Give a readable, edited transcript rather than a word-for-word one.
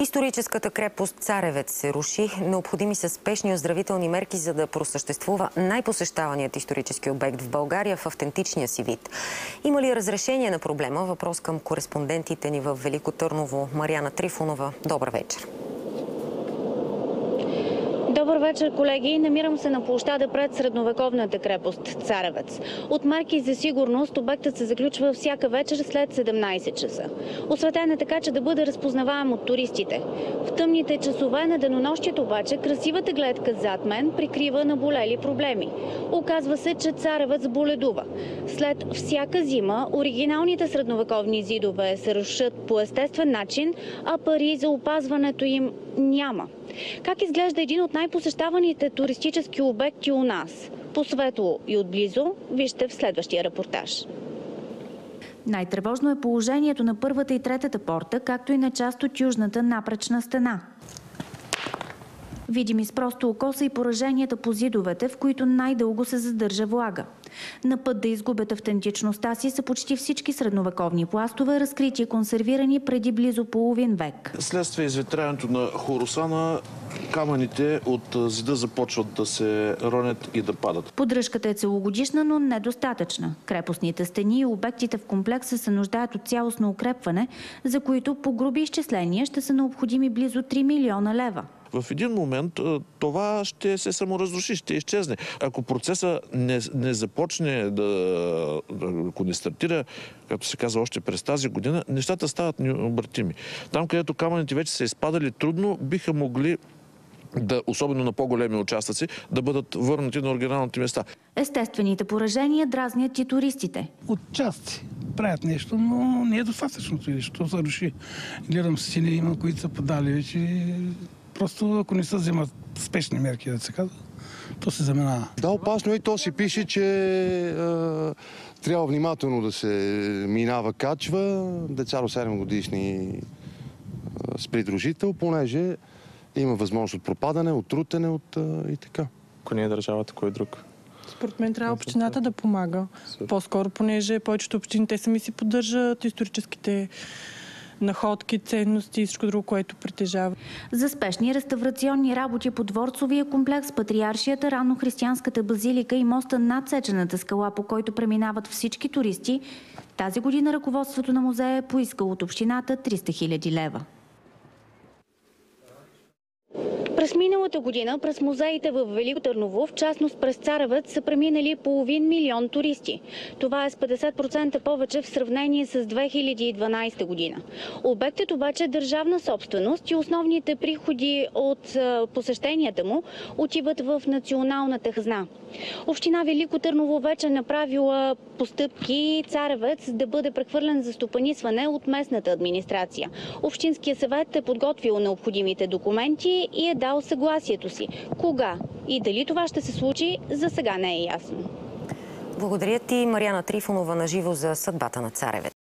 Историческата крепост Царевец се руши. Необходими са спешни оздравителни мерки, за да просъществува най-посещаваният исторически обект в България в автентичния си вид. Има ли разрешение на проблема? Въпрос към кореспондентите ни в Велико Търново. Мариана Трифонова. Добър вечер. Добър вечер, колеги. Намирам се на площада пред средновековната крепост Царевец. От мерки за сигурност обектът се заключва всяка вечер след 17 часа. Осветен е така, че да бъде разпознаваем от туристите. В тъмните часове на денонощието обаче красивата гледка зад мен прикрива наболели проблеми. Оказва се, че Царевец боледува. След всяка зима оригиналните средновековни зидове се рушат по естествен начин, а пари за опазването им няма. Как изглежда един от най-посещаваните туристически обекти у нас? По-светло и отблизо вижте в следващия репортаж. Най-тревожно е положението на първата и третата порта, както и на част от южната напречна стена. Видими с просто око са и пораженията по зидовете, в които най-дълго се задържа влага. На път да изгубят автентичността си са почти всички средновековни пластове, разкрити и консервирани преди близо половин век. Следствие изветряването на Хорусана, камъните от зида започват да се ронят и да падат. Поддръжката е целогодишна, но недостатъчна. Крепостните стени и обектите в комплекса се нуждаят от цялостно укрепване, за които по груби изчисления ще са необходими близо 3 милиона лева. В един момент това ще се саморазруши, ще изчезне. Ако процесът не започне ако не стартира, както се казва още през тази година, нещата стават необратими. Там, където камъните вече са изпадали трудно, биха могли особено на по-големи участъци, да бъдат върнати на оригиналните места. Естествените поражения дразнят и туристите. Отчасти правят нещо, но не е достатъчно, защото се руши. Гледам стени, има, които са подали вече. Просто ако не се вземат спешни мерки, да се казва, то се заминава. Да, опасно и то си пише, че трябва внимателно да се минава, качва деца до 7 годишни с придружител, понеже има възможност от пропадане, от трутене и така. Ако не е държавата, кой друг? Според мен трябва общината да помага. По-скоро, понеже повечето общини те сами си поддържат историческите находки, ценности и всичко друго, което притежава. За спешни реставрационни работи по дворцовия комплекс, патриаршията, раннохристиянската базилика и моста над сечената скала, по който преминават всички туристи, тази година ръководството на музея е поискало от общината 300 000 лева. През миналата година през музеите в Велико Търново, в частност през Царевец, са преминали 500 000 туристи. Това е с 50% повече в сравнение с 2012 година. Обектът обаче е държавна собственост и основните приходи от посещенията му отиват в националната хазна. Община Велико Търново вече направила постъпки Царевец да бъде прехвърлен за стопанисване от местната администрация. Общинският съвет е подготвил необходимите документи и е дал съгласието си. Кога и дали това ще се случи, за сега не е ясно. Благодаря ти, Мариана Трифонова, на живо за съдбата на Царевец.